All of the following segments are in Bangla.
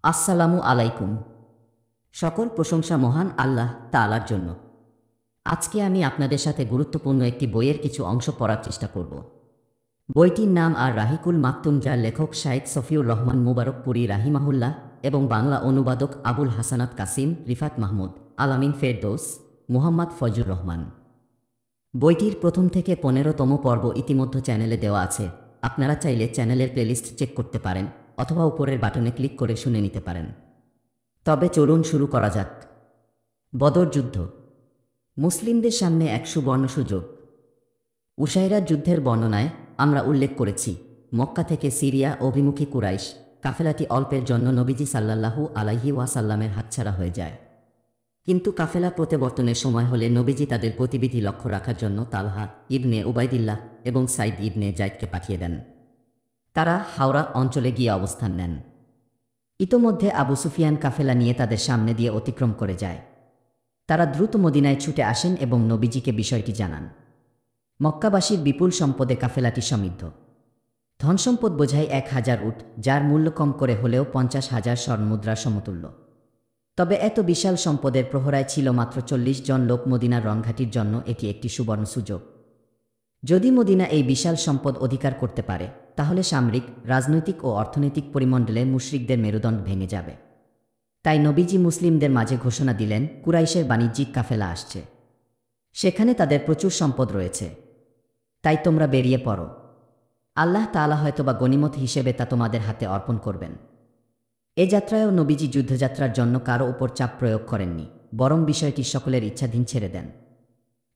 আসসালামু আলাইকুম। সকল প্রশংসা মহান আল্লাহ তাআলার জন্য। আজকে আমি আপনাদের সাথে গুরুত্বপূর্ণ একটি বইয়ের কিছু অংশ পড়ার চেষ্টা করব। বইটির নাম আর রাহিকুল মাকতুম, যার লেখক শাইখ সফিউর রহমান মুবারকপুরি রাহিমাহুল্লাহ এবং বাংলা অনুবাদক আবুল হাসানাত কাসিম, রিফাত মাহমুদ, আলামিন ফেরদৌস, মুহাম্মদ ফজলুর রহমান। বইটির প্রথম থেকে 15তম পর্ব ইতিমধ্যে চ্যানেলে দেওয়া আছে। আপনারা চাইলে চ্যানেলের প্লেলিস্ট চেক করতে পারেন অথবা উপরের বাটনে ক্লিক করে শুনে নিতে পারেন। তবে চলুন শুরু করা যাক। বদর যুদ্ধ মুসলিমদের সামনে এক সুবর্ণ সুযোগ। উসাইরার যুদ্ধের বর্ণনায় আমরা উল্লেখ করেছি, মক্কা থেকে সিরিয়া অভিমুখী কুরাইশ কাফেলাটি অল্পের জন্য নবীজি সাল্লাল্লাহু আলাইহি ওয়াসাল্লামের হাতছাড়া হয়ে যায়। কিন্তু কাফেলা প্রত্যাবর্তনের সময় হলে নবীজি তাদের গতিবিধি লক্ষ্য রাখার জন্য তালহা ইবনে উবাইদিল্লাহ এবং সাইদ ইবনে জাইদকে পাঠিয়ে দেন। তারা হাওড়া অঞ্চলে গিয়ে অবস্থান নেন। ইতোমধ্যে আবু সুফিয়ান কাফেলা নিয়ে তাদের সামনে দিয়ে অতিক্রম করে যায়। তারা দ্রুত মদিনায় ছুটে আসেন এবং নবীজিকে বিষয়টি জানান। মক্কাবাসীর বিপুল সম্পদে কাফেলাটি সমৃদ্ধ। ধনসম্পদ বোঝায় 1000 উট, যার মূল্য কম করে হলেও 50,000 স্বর্ণমুদ্রার সমতুল্য। তবে এত বিশাল সম্পদের প্রহরায় ছিল মাত্র 40 জন লোক। মদিনার রণঘাটির জন্য এটি একটি সুবর্ণ সুযোগ। যদি মদিনা এই বিশাল সম্পদ অধিকার করতে পারে, তাহলে সামরিক, রাজনৈতিক ও অর্থনৈতিক পরিমণ্ডলে মুশরিকদের মেরুদণ্ড ভেঙে যাবে। তাই নবীজি মুসলিমদের মাঝে ঘোষণা দিলেন, কুরাইশের বাণিজ্যিক কাফেলা আসছে। সেখানে তাদের প্রচুর সম্পদ রয়েছে, তাই তোমরা বেরিয়ে পড়ো। আল্লাহ তাআলা হয়তোবা গনিমত হিসেবে তা তোমাদের হাতে অর্পণ করবেন। এ যাত্রায়ও নবীজি যুদ্ধযাত্রার জন্য কারো উপর চাপ প্রয়োগ করেননি, বরং বিষয়টি সকলের ইচ্ছাধীন ছেড়ে দেন।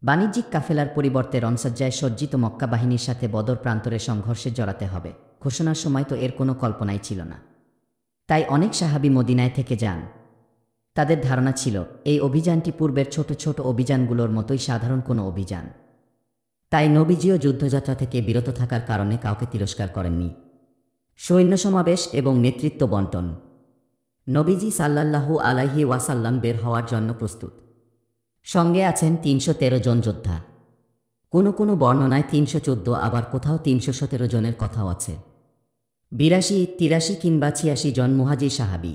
বাণিজ্যিক কাফেলার পরিবর্তে রণসজ্জায় সজ্জিত মক্কা বাহিনীর সাথে বদর প্রান্তরে সংঘর্ষে জড়াতে হবে ঘোষণার সময় তো এর কোনো কল্পনাই ছিল না। তাই অনেক সাহাবী মদিনায় থেকে যান। তাদের ধারণা ছিল এই অভিযানটি পূর্বের ছোট ছোট অভিযানগুলোর মতোই সাধারণ কোনো অভিযান। তাই নবীজিও যুদ্ধযাত্রা থেকে বিরত থাকার কারণে কাউকে তিরস্কার করেননি। সৈন্য সমাবেশ এবং নেতৃত্ব বণ্টন। নবীজি সাল্লাল্লাহু আলাইহি ওয়াসাল্লাম বের হওয়ার জন্য প্রস্তুত। সঙ্গে আছেন 313 জন যোদ্ধা। কোনো কোনো বর্ণনায় 314, আবার কোথাও 317 জনের কথাও আছে। 82, 83 কিংবা 86 জন মুহাজির সাহাবী।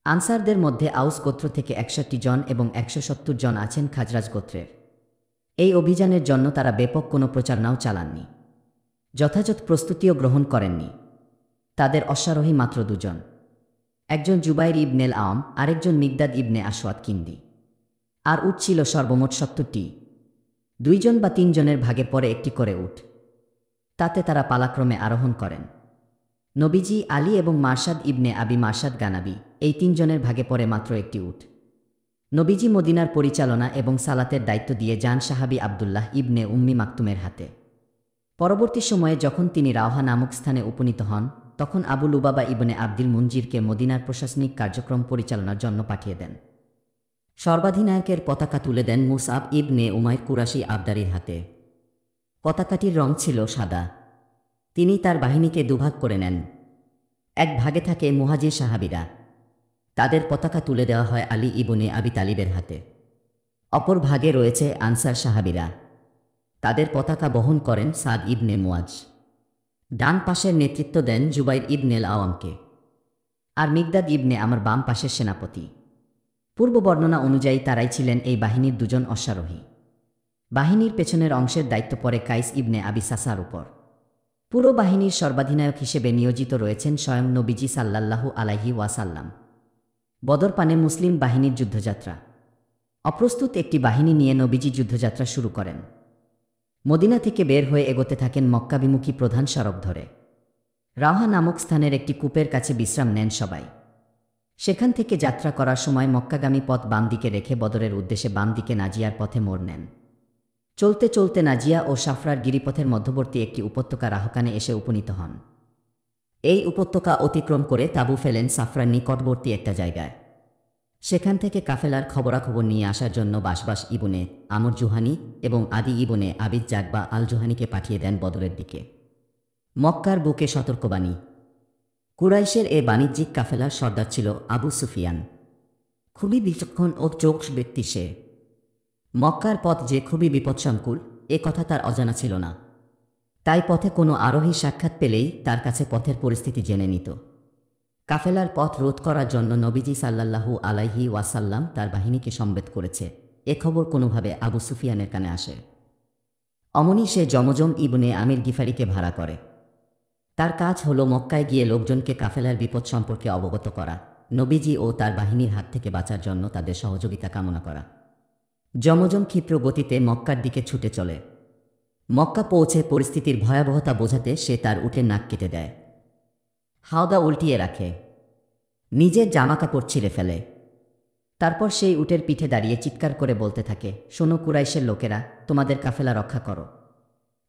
আনসারদের মধ্যে আউস গোত্র থেকে 61 জন এবং 170 জন আছেন খাজরাজ গোত্রের। এই অভিযানের জন্য তারা ব্যাপক কোনো প্রচারণাও চালাননি, যথাযথ প্রস্তুতিও গ্রহণ করেননি। তাদের অশ্বারোহী মাত্র 2 জন, একজন জুবাইর ইবনেল আওয়াম, আরেকজন মিকদাদ ইবনে আসওয়াদ কিন্দি। আর উট ছিল সর্বমোট 70টি। 2 জন বা 3 জনের ভাগে পড়ে একটি করে উট। তাতে তারা পালাক্রমে আরোহণ করেন। নবীজি, আলী এবং মারশাদ ইবনে আবি মারশাদ গানাবি, এই 3 জনের ভাগে পড়ে মাত্র একটি উট। নবীজি মদিনার পরিচালনা এবং সালাতের দায়িত্ব দিয়ে যান সাহাবী আবদুল্লাহ ইবনে উম্মি মাকতুমের হাতে। পরবর্তী সময়ে যখন তিনি রাওহা নামক স্থানে উপনীত হন, তখন আবু লুবাবা ইবনে আব্দুল মুনজিরকে মদিনার প্রশাসনিক কার্যক্রম পরিচালনার জন্য পাঠিয়ে দেন। সর্বাধিনায়কের পতাকা তুলে দেন মুসআব ইবনে উমাইর কুরাশি আবদারির হাতে। পতাকাটির রং ছিল সাদা। তিনি তার বাহিনীকে দুভাগ করে নেন। এক ভাগে থাকে মুহাজির সাহাবীরা। তাদের পতাকা তুলে দেওয়া হয় আলী ইবনে আবি তালিবের হাতে। অপর ভাগে রয়েছে আনসার সাহাবীরা। তাদের পতাকা বহন করেন সাদ ইবনে মুয়াজ। ডান পাশের নেতৃত্ব দেন জুবাইর ইবনেল আওয়ামকে। আর মিকদাদ ইবনে আমার বাম পাশের সেনাপতি। পূর্ব বর্ণনা অনুযায়ী তারাই ছিলেন এই বাহিনীর 2 জন অশ্বারোহী। বাহিনীর পেছনের অংশের দায়িত্ব পড়ে কাইস ইবনে আবি সাসার উপর। পুরো বাহিনীর সর্বাধিনায়ক হিসেবে নিয়োজিত রয়েছেন স্বয়ং নবীজি সাল্লাল্লাহু আলাইহি ওয়াসাল্লাম। বদর পানে মুসলিম বাহিনীর যুদ্ধযাত্রা। অপ্রস্তুত একটি বাহিনী নিয়ে নবীজি যুদ্ধযাত্রা শুরু করেন। মদিনা থেকে বের হয়ে এগোতে থাকেন মক্কাভিমুখী প্রধান সড়ক ধরে। রাওহা নামক স্থানের একটি কূপের কাছে বিশ্রাম নেন সবাই। সেখান থেকে যাত্রা করার সময় মক্কাগামী পথ বাম দিকে রেখে বদরের উদ্দেশ্যে বাম দিকে নাজিয়ার পথে মোড় নেন। চলতে চলতে নাজিয়া ও সাফরার গিরিপথের মধ্যবর্তী একটি উপত্যকা রাহকানে এসে উপনীত হন। এই উপত্যকা অতিক্রম করে তাঁবু ফেলেন সাফরার নিকটবর্তী একটা জায়গায়। সেখান থেকে কাফেলার খবরাখবর নিয়ে আসার জন্য বাসবাস ইবনে আমর জুহানি এবং আদি ইবনে আবিদ জাগবা আল জুহানিকে পাঠিয়ে দেন বদরের দিকে। মক্কার বুকে সতর্কবাণী। কুরাইশের এ বাণিজ্যিক কাফেলার সর্দার ছিল আবু সুফিয়ান। খুবই বিচক্ষণ ও চোখ ব্যক্তি সে। মক্কার পথ যে খুবই বিপদসংকুল, এ কথা তার অজানা ছিল না। তাই পথে কোনো আরোহী সাক্ষাৎ পেলেই তার কাছে পথের পরিস্থিতি জেনে নিত। কাফেলার পথ রোধ করার জন্য নবীজি সাল্লাল্লাহু আলাইহি ওয়াসাল্লাম তার বাহিনীকে সমবেত করেছে। এ খবর কোনোভাবে আবু সুফিয়ানের কানে আসে। অমনি সে জমজম ইবনে আমির গিফারিকে ভাড়া করে। তার কাজ হলো মক্কায় গিয়ে লোকজনকে কাফেলার বিপদ সম্পর্কে অবগত করা, নবীজি ও তার বাহিনীর হাত থেকে বাঁচার জন্য তাদের সহযোগিতা কামনা করা। জমজম ক্ষিপ্র গতিতে মক্কার দিকে ছুটে চলে। মক্কা পৌঁছে পরিস্থিতির ভয়াবহতা বোঝাতে সে তার উটের নাক কেটে দেয়, হাওদা উল্টিয়ে রাখে, নিজের জামাকাপড় ছিঁড়ে ফেলে। তারপর সেই উটের পিঠে দাঁড়িয়ে চিৎকার করে বলতে থাকে, শোনো কুরাইশের লোকেরা, তোমাদের কাফেলা রক্ষা করো।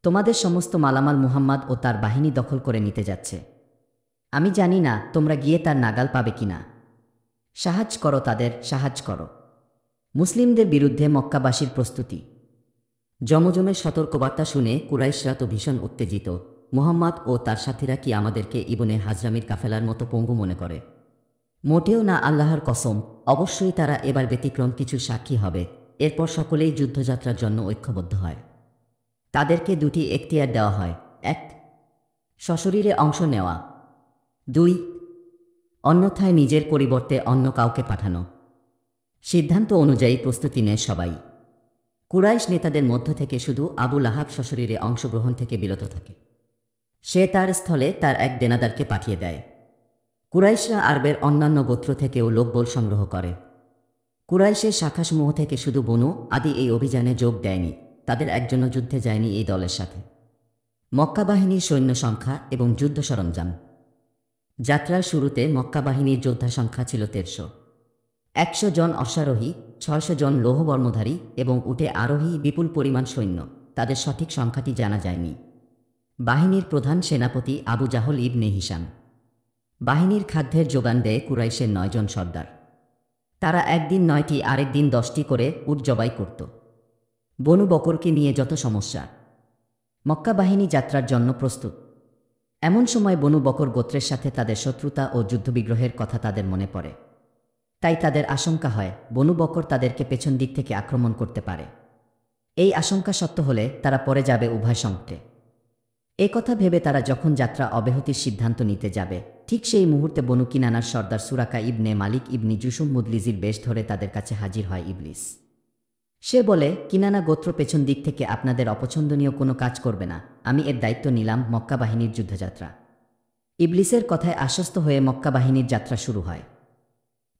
তোমাদের সমস্ত মালামাল মুহাম্মদ ও তার বাহিনী দখল করে নিতে যাচ্ছে। আমি জানি না তোমরা গিয়ে তার নাগাল পাবে কিনা। সাহায্য করো তাদের, সাহায্য করো। মুসলিমদের বিরুদ্ধে মক্কাবাসীর প্রস্তুতি। জমজমের সতর্কবার্তা শুনে কুরাইশরা তো ভীষণ উত্তেজিত। মুহাম্মদ ও তার সাথীরা কি আমাদেরকে ইবনে হাজরামির কাফেলার মতো পঙ্গু মনে করে? মোটেও না, আল্লাহর কসম, অবশ্যই তারা এবার ব্যতিক্রম কিছু সাক্ষী হবে। এরপর সকলেই যুদ্ধযাত্রার জন্য ঐক্যবদ্ধ হয়। তাদেরকে দুটি এখতিয়ার দেওয়া হয়: ১. সশরীরে অংশ নেওয়া, ২. অন্যথায় নিজের পরিবর্তে অন্য কাউকে পাঠানো। সিদ্ধান্ত অনুযায়ী প্রস্তুতি নেয় সবাই। কুরাইশ নেতাদের মধ্য থেকে শুধু আবু লাহাব সশরীরে অংশগ্রহণ থেকে বিরত থাকে। সে তার স্থলে তার এক দেনাদারকে পাঠিয়ে দেয়। কুরাইশরা আরবের অন্যান্য গোত্র থেকেও লোকবল সংগ্রহ করে। কুরাইশের শাখাসমূহ থেকে শুধু বনু আদি এই অভিযানে যোগ দেয়নি, তাদের একজনও যুদ্ধে যায়নি এই দলের সাথে। মক্কা বাহিনীর সৈন্য সংখ্যা এবং যুদ্ধ সরঞ্জাম। যাত্রার শুরুতে মক্কা বাহিনীর যোদ্ধা সংখ্যা ছিল ১৩০। ১০০ জন অশ্বারোহী, ৬০০ জন লৌহবর্মধারী এবং উটে আরোহী বিপুল পরিমাণ সৈন্য। তাদের সঠিক সংখ্যাটি জানা যায়নি। বাহিনীর প্রধান সেনাপতি আবু জাহল ইবনে হিশাম। বাহিনীর খাদ্যের যোগান দেয় কুরাইশের ৯ জন সর্দার। তারা একদিন ৯টি আরেক দিন ১০টি করে উট জবাই করত। বনু বকরকে নিয়ে যত সমস্যা। মক্কা বাহিনী যাত্রার জন্য প্রস্তুত। এমন সময় বনু বকর গোত্রের সাথে তাদের শত্রুতা ও যুদ্ধবিগ্রহের কথা তাদের মনে পড়ে। তাই তাদের আশঙ্কা হয় বনু বকর তাদেরকে পেছন দিক থেকে আক্রমণ করতে পারে। এই আশঙ্কা সত্য হলে তারা পরে যাবে উভয় সংকটে। এ কথা ভেবে তারা যখন যাত্রা অব্যাহতির সিদ্ধান্ত নিতে যাবে, ঠিক সেই মুহূর্তে বনু কিনানার সর্দার সুরাকা ইবনে মালিক ইবনি জুসুম মুদলিজির বেশ ধরে তাদের কাছে হাজির হয় ইবলিস। সে বলে, কিনানা গোত্র পেছন দিক থেকে আপনাদের অপছন্দনীয় কোনো কাজ করবে না। আমি এর দায়িত্ব নিলাম মক্কা বাহিনীর যুদ্ধযাত্রা। ইবলিসের কথায় আশ্বস্ত হয়ে মক্কা বাহিনীর যাত্রা শুরু হয়।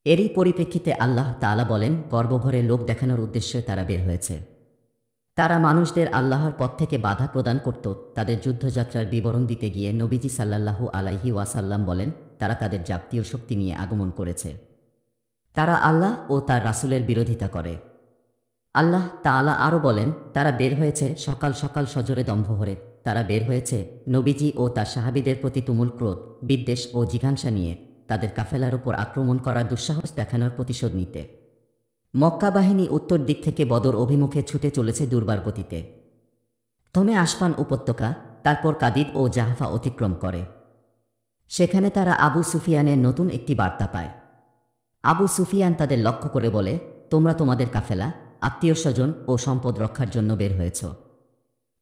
এরই পরিপ্রেক্ষিতে আল্লাহ তাআলা বলেন, গর্বভরে লোক দেখানোর উদ্দেশ্যে তারা বের হয়েছে। তারা মানুষদের আল্লাহর পথ থেকে বাধা প্রদান করত। তাদের যুদ্ধযাত্রার বিবরণ দিতে গিয়ে নবীজি সাল্লাল্লাহু আলাইহি ওয়াসাল্লাম বলেন, তারা তাদের জাতীয় শক্তি নিয়ে আগমন করেছে। তারা আল্লাহ ও তার রাসূলের বিরোধিতা করে। আল্লাহ তাআলা আরও বলেন, তারা বের হয়েছে সকাল সকাল সজোরে দম্ভভরে। তারা বের হয়েছে নবীজি ও তার সাহাবীদের প্রতি তুমুল ক্রোধ, বিদ্বেষ ও জিঘাংসা নিয়ে, তাদের কাফেলার উপর আক্রমণ করার দুঃসাহস দেখানোর প্রতিশোধ নিতে। মক্কা বাহিনী উত্তর দিক থেকে বদর অভিমুখে ছুটে চলেছে দুর্বার গতিতে। প্রথমে আসফান উপত্যকা, তারপর কাদিদ ও জাহফা অতিক্রম করে। সেখানে তারা আবু সুফিয়ানের নতুন একটি বার্তা পায়। আবু সুফিয়ান তাদের লক্ষ্য করে বলে, তোমরা তোমাদের কাফেলা, আত্মীয়স্বজন ও সম্পদ রক্ষার জন্য বের হয়েছ।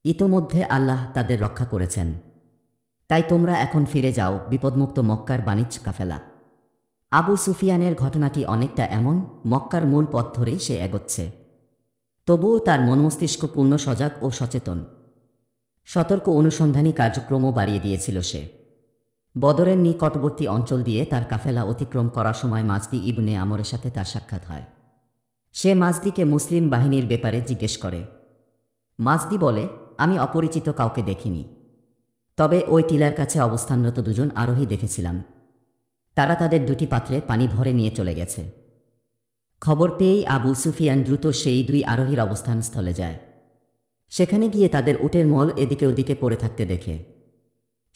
ইতোমধ্যে আল্লাহ তাদের রক্ষা করেছেন। তাই তোমরা এখন ফিরে যাও বিপদমুক্ত মক্কার বাণিজ্য কাফেলা। আবু সুফিয়ানের ঘটনাটি অনেকটা এমন, মক্কার মূল পথ ধরেই সে এগোচ্ছে। তবুও তার মনমস্তিষ্ক পূর্ণ সজাগ ও সচেতন। সতর্ক অনুসন্ধানী কার্যক্রমও বাড়িয়ে দিয়েছিল সে। বদরের নিকটবর্তী অঞ্চল দিয়ে তার কাফেলা অতিক্রম করার সময় মাজদি ইবনে আমরের সাথে তার সাক্ষাৎ হয়। সে মাজদিকে মুসলিম বাহিনীর ব্যাপারে জিজ্ঞেস করে। মাজদি বলে, আমি অপরিচিত কাউকে দেখিনি, তবে ওই টিলার কাছে অবস্থানরত দুজন আরোহী দেখেছিলাম। তারা তাদের দুটি পাত্রে পানি ভরে নিয়ে চলে গেছে। খবর পেয়েই আবু সুফিয়ান দ্রুত সেই দুই আরোহীর অবস্থানস্থলে যায়। সেখানে গিয়ে তাদের উটের মল এদিকে ওদিকে পড়ে থাকতে দেখে।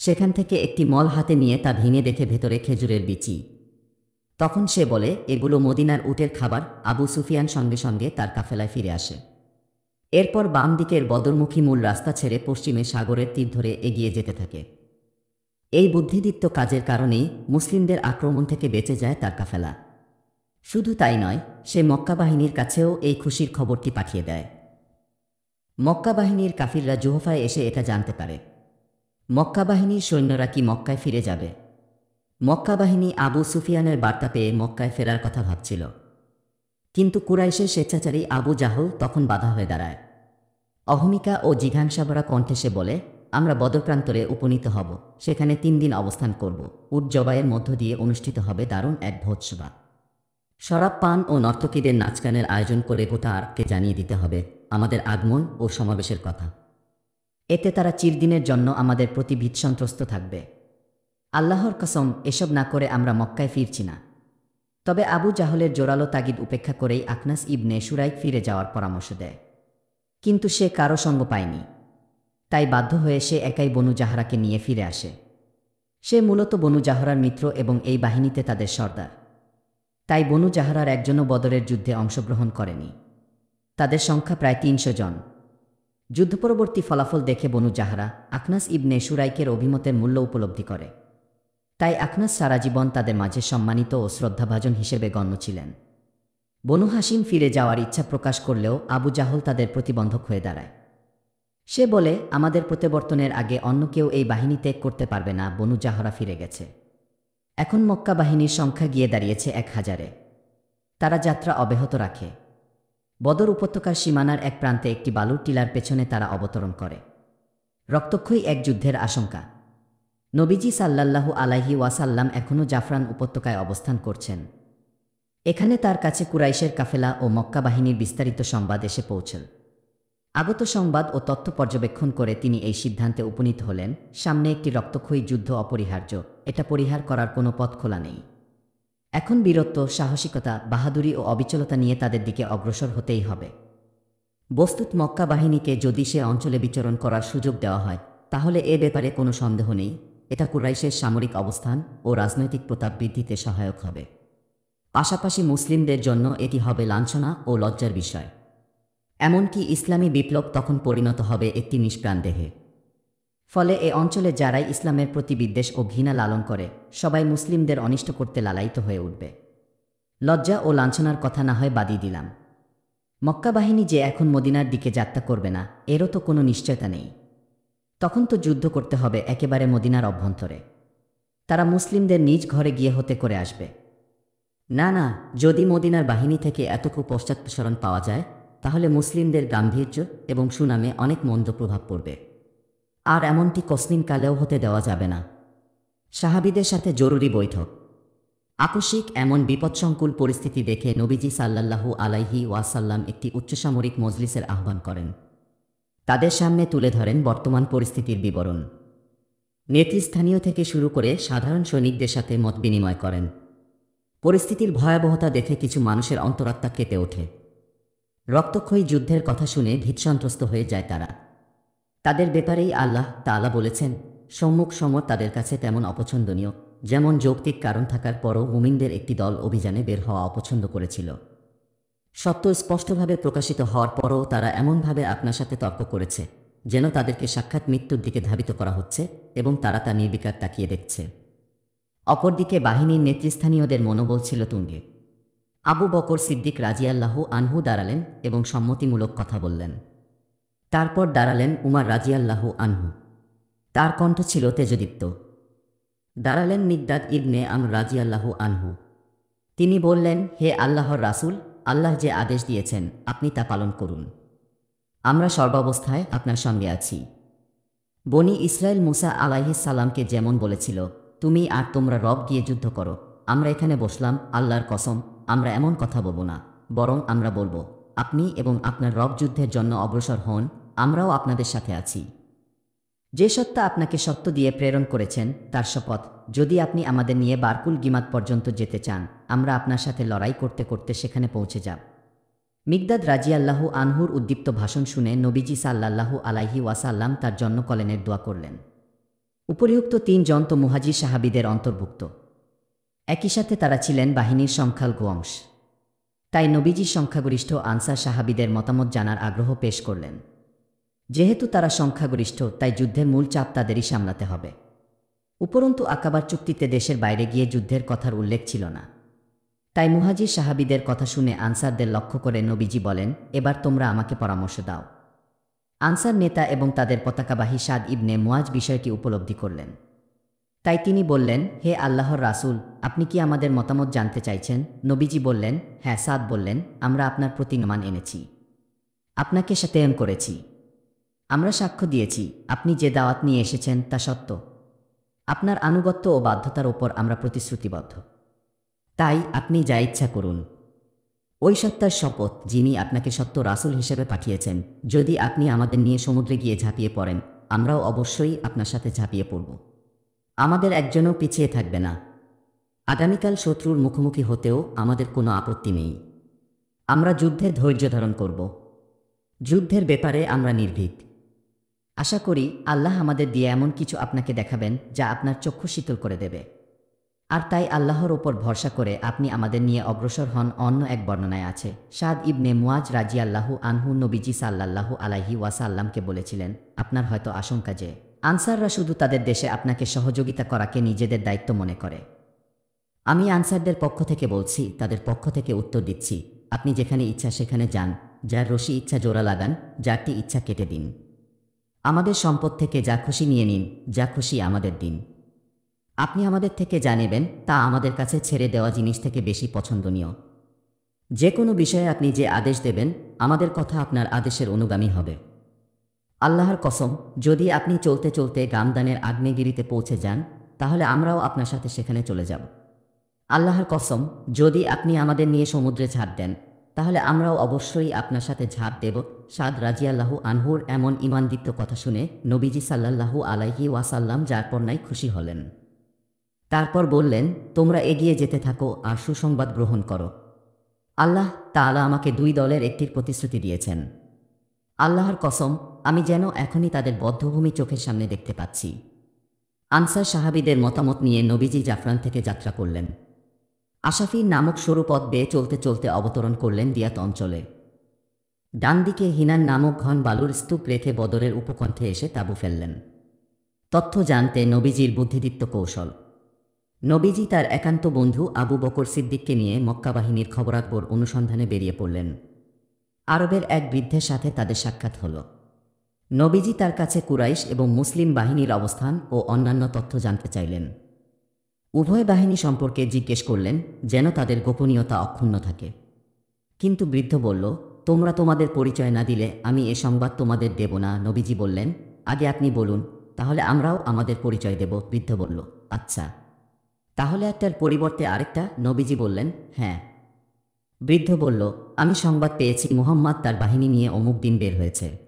সেখান থেকে একটি মল হাতে নিয়ে তা ভেঙে দেখে ভেতরে খেজুরের বিচি। তখন সে বলে, এগুলো মদিনার উটের খাবার। আবু সুফিয়ান সঙ্গে সঙ্গে তার কাফেলায় ফিরে আসে। এরপর বাম দিকের বদরমুখী মূল রাস্তা ছেড়ে পশ্চিমে সাগরের তীর ধরে এগিয়ে যেতে থাকে। এই বুদ্ধিদীপ্ত কাজের কারণেই মুসলিমদের আক্রমণ থেকে বেঁচে যায় তার কাফেলা। শুধু তাই নয়, সে মক্কা বাহিনীর কাছেও এই খুশির খবরটি পাঠিয়ে দেয়। মক্কা বাহিনীর কাফিররা জুহফায় এসে এটা জানতে পারে। মক্কা বাহিনীর সৈন্যরা কি মক্কায় ফিরে যাবে? মক্কা বাহিনী আবু সুফিয়ানের বার্তা পেয়ে মক্কায় ফেরার কথা ভাবছিল, কিন্তু কুরাইশের স্বেচ্ছাচারী আবু জাহল তখন বাধা হয়ে দাঁড়ায়। অহমিকা ও জিঘাংসাভরা কণ্ঠে সে বলে, আমরা বদর প্রান্তরে উপনীত হব, সেখানে 3 দিন অবস্থান করব। উট জবাইয়ের মধ্য দিয়ে অনুষ্ঠিত হবে দারুণ এক ভোজসভা। শরাব পান ও নর্তকীদের নাচগানের আয়োজন করে গোটা আরবকে জানিয়ে দিতে হবে আমাদের আগমন ও সমাবেশের কথা। এতে তারা চিরদিনের জন্য আমাদের প্রতি ভীতসন্ত্রস্ত থাকবে। আল্লাহর কসম, এসব না করে আমরা মক্কায় ফিরছি না। তবে আবু জাহলের জোরালো তাগিদ উপেক্ষা করেই আখনাস ইবনে শুরাইক ফিরে যাওয়ার পরামর্শ দেয়, কিন্তু সে কারো সঙ্গ পায়নি। তাই বাধ্য হয়ে সে একাই বনু জাহরাকে নিয়ে ফিরে আসে। সে মূলত বনু জাহরার মিত্র এবং এই বাহিনীতে তাদের সর্দার। তাই বনু জাহরার একজনও বদরের যুদ্ধে অংশগ্রহণ করেনি। তাদের সংখ্যা প্রায় 300 জন। যুদ্ধপরবর্তী ফলাফল দেখে বনু জাহরা আখনাস ইবনে শুরাইকের অভিমতের মূল্য উপলব্ধি করে। তাই আখনাস সারা জীবন তাদের মাঝে সম্মানিত ও শ্রদ্ধাভাজন হিসেবে গণ্য ছিলেন। বনু হাসিম ফিরে যাওয়ার ইচ্ছা প্রকাশ করলেও আবু জাহল তাদের প্রতিবন্ধক হয়ে দাঁড়ায়। সে বলে, আমাদের প্রত্যাবর্তনের আগে অন্য কেউ এই বাহিনী ত্যাগ করতে পারবে না। বনু জাহরা ফিরে গেছে। এখন মক্কা বাহিনীর সংখ্যা গিয়ে দাঁড়িয়েছে 1000-এ। তারা যাত্রা অব্যাহত রাখে। বদর উপত্যকার সীমানার এক প্রান্তে একটি বালুর টিলার পেছনে তারা অবতরণ করে। রক্তক্ষয়ী এক যুদ্ধের আশঙ্কা। নবীজি সাল্লাল্লাহু আলাইহি ওয়াসাল্লাম এখনও জাফরান উপত্যকায় অবস্থান করছেন। এখানে তার কাছে কুরাইশের কাফেলা ও মক্কা বাহিনীর বিস্তারিত সংবাদ এসে পৌঁছল। আগত সংবাদ ও তথ্য পর্যবেক্ষণ করে তিনি এই সিদ্ধান্তে উপনীত হলেন, সামনে একটি রক্তক্ষয়ী যুদ্ধ অপরিহার্য। এটা পরিহার করার কোনো পথ খোলা নেই। এখন বীরত্ব, সাহসিকতা, বাহাদুরি ও অবিচলতা নিয়ে তাদের দিকে অগ্রসর হতেই হবে। বস্তুত মক্কা বাহিনীকে যদি সে অঞ্চলে বিচরণ করার সুযোগ দেওয়া হয়, তাহলে এ ব্যাপারে কোনো সন্দেহ নেই, এটা কুরাইশের সামরিক অবস্থান ও রাজনৈতিক প্রতাপ বৃদ্ধিতে সহায়ক হবে। পাশাপাশি মুসলিমদের জন্য এটি হবে লাঞ্ছনা ও লজ্জার বিষয়। এমনকি ইসলামী বিপ্লব তখন পরিণত হবে একটি নিষ্প্রাণ দেহে। ফলে এ অঞ্চলে যারাই ইসলামের প্রতি বিদ্বেষ ও ঘৃণা লালন করে, সবাই মুসলিমদের অনিষ্ট করতে লালায়িত হয়ে উঠবে। লজ্জা ও লাঞ্ছনার কথা না হয় বাদই দিলাম, মক্কা বাহিনী যে এখন মদিনার দিকে যাত্রা করবে না, এরও তো কোনো নিশ্চয়তা নেই। তখন তো যুদ্ধ করতে হবে একেবারে মদিনার অভ্যন্তরে। তারা মুসলিমদের নিজ ঘরে গিয়ে হতে করে আসবে। না না, যদি মদিনার বাহিনী থেকে এতটুকু পশ্চাৎপসরণ পাওয়া যায়, তাহলে মুসলিমদের গাম্ভীর্য এবং সুনামে অনেক মন্দ প্রভাব পড়বে। আর এমনটি কসমিন কালেও হতে দেওয়া যাবে না। সাহাবীদের সাথে জরুরি বৈঠক। আকস্মিক এমন বিপদসংকুল পরিস্থিতি দেখে নবীজি সাল্লাল্লাহু আলাইহি ওয়াসাল্লাম একটি উচ্চসামরিক মজলিসের আহ্বান করেন। তাদের সামনে তুলে ধরেন বর্তমান পরিস্থিতির বিবরণ। নেতৃস্থানীয় থেকে শুরু করে সাধারণ সৈনিকদের সাথে মত বিনিময় করেন। পরিস্থিতির ভয়াবহতা দেখে কিছু মানুষের অন্তরাত্মা কেঁপে ওঠে। রক্তক্ষয়ী যুদ্ধের কথা শুনে ভীতসন্ত্রস্ত হয়ে যায় তারা। তাদের ব্যাপারেই আল্লাহ তাআলা বলেছেন, সম্মুখ সমর তাদের কাছে তেমন অপছন্দনীয়, যেমন যৌক্তিক কারণ থাকার পরও মুমিনদের একটি দল অভিযানে বের হওয়া অপছন্দ করেছিল। সত্য স্পষ্টভাবে প্রকাশিত হওয়ার পরও তারা এমনভাবে আপনার সাথে তর্ক করেছে, যেন তাদেরকে সাক্ষাৎ মৃত্যুর দিকে ধাবিত করা হচ্ছে এবং তারা তা নির্বিকার তাকিয়ে দেখছে। অপরদিকে বাহিনীর নেতৃস্থানীয়দের মনোবল ছিল তুঙ্গে। আবু বকর সিদ্দিক রাজিয়াল্লাহু আনহু দাঁড়ালেন এবং সম্মতিমূলক কথা বললেন। তারপর দাঁড়ালেন উমার রাজিয়াল্লাহু আনহু। তার কণ্ঠ ছিল তেজদীপ্ত। দাঁড়ালেন মিকদাদ ইবনে আমর রাজিয়াল্লাহু আনহু। তিনি বললেন, হে আল্লাহর রাসূল, আল্লাহ যে আদেশ দিয়েছেন আপনি তা পালন করুন। আমরা সর্বাবস্থায় আপনার সঙ্গে আছি। বনি ইসরায়েল মুসা আলাইহিস সালামকে যেমন বলেছিল, তুমি আর তোমরা রব গিয়ে যুদ্ধ করো, আমরা এখানে বসলাম, আল্লাহর কসম আমরা এমন কথা বলবো না, বরং আমরা বলবো, আপনি এবং আপনার রব যুদ্ধের জন্য অগ্রসর হন, আমরাও আপনাদের সাথে আছি। যে সত্তা আপনাকে সত্য দিয়ে প্রেরণ করেছেন তার শপথ, যদি আপনি আমাদের নিয়ে বারকুল গিমাত পর্যন্ত যেতে চান, আমরা আপনার সাথে লড়াই করতে করতে সেখানে পৌঁছে যাব। মিকদাদ রাজিয়াল্লাহু আনহুর উদ্দীপ্ত ভাষণ শুনে নবীজি সাল্লাল্লাহু আলাইহি ওয়াসাল্লাম তার জন্য কল্যাণের দোয়া করলেন। উপরিউক্ত 3 জন তো মুহাজির সাহাবীদের অন্তর্ভুক্ত। একই সাথে তারা ছিলেন বাহিনীর সংখ্যালঘু অংশ। তাই নবীজি সংখ্যাগরিষ্ঠ আনসার সাহাবীদের মতামত জানার আগ্রহ পেশ করলেন। যেহেতু তারা সংখ্যাগরিষ্ঠ, তাই যুদ্ধের মূল চাপ তাদেরই সামলাতে হবে। উপরন্তু আকাবার চুক্তিতে দেশের বাইরে গিয়ে যুদ্ধের কথার উল্লেখ ছিল না। তাই মুহাজির সাহাবীদের কথা শুনে আনসারদের লক্ষ্য করে নবীজি বলেন, এবার তোমরা আমাকে পরামর্শ দাও। আনসার নেতা এবং তাদের পতাকাবাহী সাদ ইবনে মুয়াজ বিষয়টি উপলব্ধি করলেন। তাই তিনি বললেন, হে আল্লাহর রাসূল, আপনি কি আমাদের মতামত জানতে চাইছেন? নবীজি বললেন, হ্যাঁ। সাদ বললেন, আমরা আপনার প্রতি ঈমান এনেছি, আপনাকে সাতেয়ন করেছি। আমরা সাক্ষ্য দিয়েছি আপনি যে দাওয়াত নিয়ে এসেছেন তা সত্য। আপনার আনুগত্য ও বাধ্যতার ওপর আমরা প্রতিশ্রুতিবদ্ধ। তাই আপনি যা ইচ্ছা করুন। ওই সত্তার শপথ যিনি আপনাকে সত্য রাসূল হিসেবে পাঠিয়েছেন, যদি আপনি আমাদের নিয়ে সমুদ্রে গিয়ে ঝাঁপিয়ে পড়েন, আমরাও অবশ্যই আপনার সাথে ঝাঁপিয়ে পড়ব। আমাদের একজনও পিছিয়ে থাকবে না। আগামীকাল শত্রুর মুখোমুখি হতেও আমাদের কোনো আপত্তি নেই। আমরা যুদ্ধে ধৈর্য ধারণ করব। যুদ্ধের ব্যাপারে আমরা নির্ভীক। আশা করি আল্লাহ আমাদের দিয়ে এমন কিছু আপনাকে দেখাবেন যা আপনার চক্ষু শীতল করে দেবে। আর তাই আল্লাহর ওপর ভরসা করে আপনি আমাদের নিয়ে অগ্রসর হন। অন্য এক বর্ণনায় আছে, সাদ ইবনে মুয়াজ রাজিয়াল্লাহু আনহু নবীজি সাল্লাল্লাহু আলাইহি ওয়াসাল্লামকে বলেছিলেন, আপনার হয়তো আশঙ্কা যে আনসাররা শুধু তাদের দেশে আপনাকে সহযোগিতা করাকে নিজেদের দায়িত্ব মনে করে। আমি আনসারদের পক্ষ থেকে বলছি, তাদের পক্ষ থেকে উত্তর দিচ্ছি, আপনি যেখানে ইচ্ছা সেখানে যান, যার রশি ইচ্ছা জোড়া লাগান, যারটি ইচ্ছা কেটে দিন। আমাদের সম্পদ থেকে যা খুশি নিয়ে নিন, যা খুশি আমাদের দিন। আপনি আমাদের থেকে যা নেবেন তা আমাদের কাছে ছেড়ে দেওয়া জিনিস থেকে বেশি পছন্দনীয়। যে কোনো বিষয়ে আপনি যে আদেশ দেবেন, আমাদের কথা আপনার আদেশের অনুগামী হবে। আল্লাহর কসম, যদি আপনি চলতে চলতে গামদানের আগ্নেয়গিরিতে পৌঁছে যান, তাহলে আমরাও আপনার সাথে সেখানে চলে যাব। আল্লাহর কসম, যদি আপনি আমাদের নিয়ে সমুদ্রে ঝাঁপ দেন, তাহলে আমরাও অবশ্যই আপনার সাথে ঝাঁপ দেব। সাদ রাজিয়াল্লাহু আনহুর এমন ঈমানদীপ্ত কথা শুনে নবীজি সাল্লাল্লাহু আলাইহি ওয়াসাল্লাম যার পর্নায় খুশি হলেন। তারপর বললেন, তোমরা এগিয়ে যেতে থাকো আর সুসংবাদ গ্রহণ করো। আল্লাহ তাআলা আমাকে দুই দলের একটির প্রতিশ্রুতি দিয়েছেন। আল্লাহর কসম, আমি যেন এখনই তাদের বদ্ধভূমি চোখের সামনে দেখতে পাচ্ছি। আনসার সাহাবীদের মতামত নিয়ে নবীজি জাফরান থেকে যাত্রা করলেন। আশাফি নামক সরু পথ বেয়ে চলতে চলতে অবতরণ করলেন দিয়াত অঞ্চলে। ডান দিকে হিনান নামক ঘন বালুর স্তূপ রেখে বদরের উপকণ্ঠে এসে তাঁবু ফেললেন। তথ্য জানতে নবীজির বুদ্ধিদীপ্ত কৌশল। নবীজি তার একান্ত বন্ধু আবু বকর সিদ্দিককে নিয়ে মক্কা বাহিনীর খবরাখবর অনুসন্ধানে বেরিয়ে পড়লেন। আরবের এক বৃদ্ধের সাথে তাদের সাক্ষাৎ হল। নবীজি তার কাছে কুরাইশ এবং মুসলিম বাহিনীর অবস্থান ও অন্যান্য তথ্য জানতে চাইলেন। উভয় বাহিনী সম্পর্কে জিজ্ঞেস করলেন যেন তাদের গোপনীয়তা অক্ষুণ্ণ থাকে। কিন্তু বৃদ্ধ বলল, তোমরা তোমাদের পরিচয় না দিলে আমি এ সংবাদ তোমাদের দেব না। নবীজি বললেন, আগে আপনি বলুন, তাহলে আমরাও আমাদের পরিচয় দেব। বৃদ্ধ বলল, আচ্ছা, তাহলে একটার পরিবর্তে আরেকটা? নবীজি বললেন, হ্যাঁ। বৃদ্ধ বলল, আমি সংবাদ পেয়েছি মুহাম্মদ তার বাহিনী নিয়ে অমুক দিন বের হয়েছে।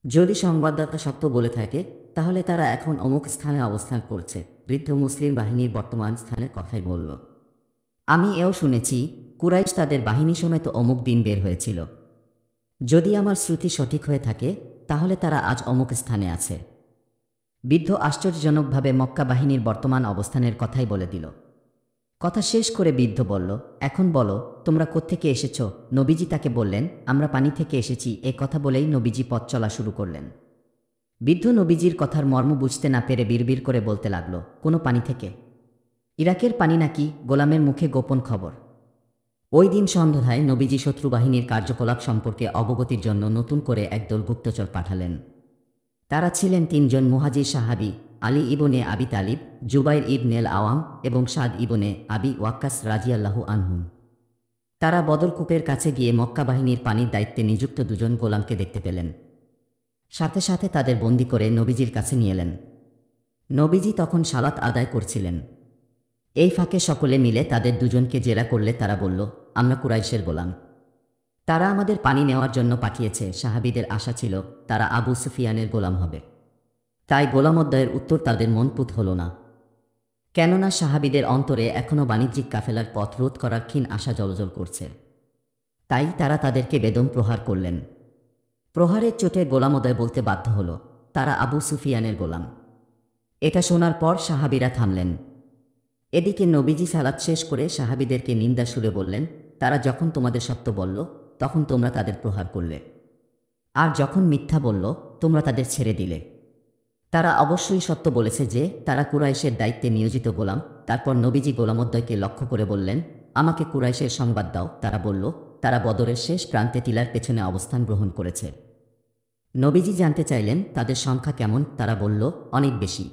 যদি সংবাদদাতা সত্য বলে থাকে, তাহলে তারা এখন অমুক স্থানে অবস্থান করছে। বৃদ্ধ মুসলিম বাহিনীর বর্তমান স্থানের কথাই বলল। আমি এও শুনেছি কুরাইশ তাদের বাহিনী সমেত অমুক দিন বের হয়েছিল। যদি আমার শ্রুতি সঠিক হয়ে থাকে, তাহলে তারা আজ অমুক স্থানে আছে। বৃদ্ধ আশ্চর্যজনকভাবে মক্কা বাহিনীর বর্তমান অবস্থানের কথাই বলে দিল। কথা শেষ করে বৃদ্ধ বলল, এখন বলো তোমরা কোত্থেকে এসেছ? নবীজি তাকে বললেন, আমরা পানি থেকে এসেছি। এ কথা বলেই নবীজি পথ চলা শুরু করলেন। বৃদ্ধ নবীজির কথার মর্ম বুঝতে না পেরে বিড়বিড় করে বলতে লাগল, কোনো পানি থেকে? ইরাকের পানি নাকি? গোলামের মুখে গোপন খবর। ওই দিন সন্ধ্যায় নবীজি শত্রুবাহিনীর কার্যকলাপ সম্পর্কে অবগতির জন্য নতুন করে একদল গুপ্তচর পাঠালেন। তারা ছিলেন তিনজন মুহাজির সাহাবী, আলী ইবনে আবি তালিব, জুবাইর ইবনেল আওয়াম এবং সাদ ইবনে আবি ওয়াক্কাস রাজিয়াল্লাহু আনহুম। তারা বদরকূপের কাছে গিয়ে মক্কা বাহিনীর পানির দায়িত্বে নিযুক্ত দুজন গোলামকে দেখতে পেলেন। সাথে সাথে তাদের বন্দী করে নবীজির কাছে নিয়ে এলেন। নবীজি তখন সালাত আদায় করছিলেন। এই ফাঁকে সকলে মিলে তাদের দুজনকে জেরা করলে তারা বলল, আমরা কুরাইশের গোলাম। তারা আমাদের পানি নেওয়ার জন্য পাঠিয়েছে। সাহাবীদের আশা ছিল তারা আবু সুফিয়ানের গোলাম হবে। তাই গোলামোদ্দয়ের উত্তর তাদের মনপুত হল না। কেননা সাহাবীদের অন্তরে এখনও বাণিজ্যিক কাফেলার পথ রোধ করার ক্ষীণ আশা জ্বলজ্বল করছে। তাই তারা তাদেরকে বেদম প্রহার করলেন। প্রহারের চোটে গোলামোদয় বলতে বাধ্য হল, তারা আবু সুফিয়ানের গোলাম। এটা শোনার পর সাহাবীরা থামলেন। এদিকে নবীজি সালাত শেষ করে সাহাবীদেরকে নিন্দা সুরে বললেন, তারা যখন তোমাদের সত্য বলল, তখন তোমরা তাদের প্রহার করলে, আর যখন মিথ্যা বলল, তোমরা তাদের ছেড়ে দিলে। তারা অবশ্যই সত্য বলেছে যে তারা কুরাইশের দায়িত্বে নিয়োজিত গোলাম। তারপর নবীজি গোলামোদ্দয়কে লক্ষ্য করে বললেন, আমাকে কুরাইশের সংবাদ দাও। তারা বলল, তারা বদরের শেষ প্রান্তে টিলার পেছনে অবস্থান গ্রহণ করেছে। নবীজি জানতে চাইলেন তাদের সংখ্যা কেমন। তারা বলল, অনেক বেশি।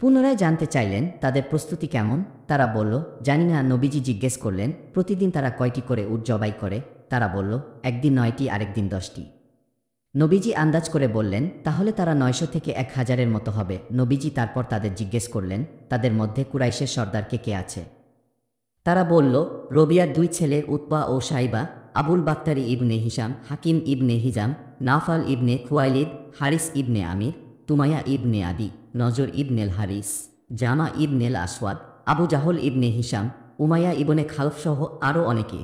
পুনরায় জানতে চাইলেন তাদের প্রস্তুতি কেমন। তারা বলল, জানি না। নবীজি জিজ্ঞেস করলেন, প্রতিদিন তারা কয়টি করে উট জবাই করে? তারা বলল, একদিন 9টি, আরেকদিন 10টি। নবীজি আন্দাজ করে বললেন, তাহলে তারা 900 থেকে 1000-এর মতো হবে। নবীজি তারপর তাদের জিজ্ঞেস করলেন, তাদের মধ্যে কুরাইশের সর্দার কে কে আছে? তারা বলল, রবিয়ার 2 ছেলে উতবা ও সাইবা, আবুল বাক্তারি ইবনে হিশাম, হাকিম ইবনে হিজাম, নাফাল ইবনে খুয়াইলিদ, হারিস ইবনে আমির, তুমায়া ইবনে আদি, নজর ইবনেল হারিস, জামা ইবনেল আসওয়াদ, আবু জাহল ইবনে হিশাম, উমাইয়া ইবনে খালফ সহ আরও অনেকে।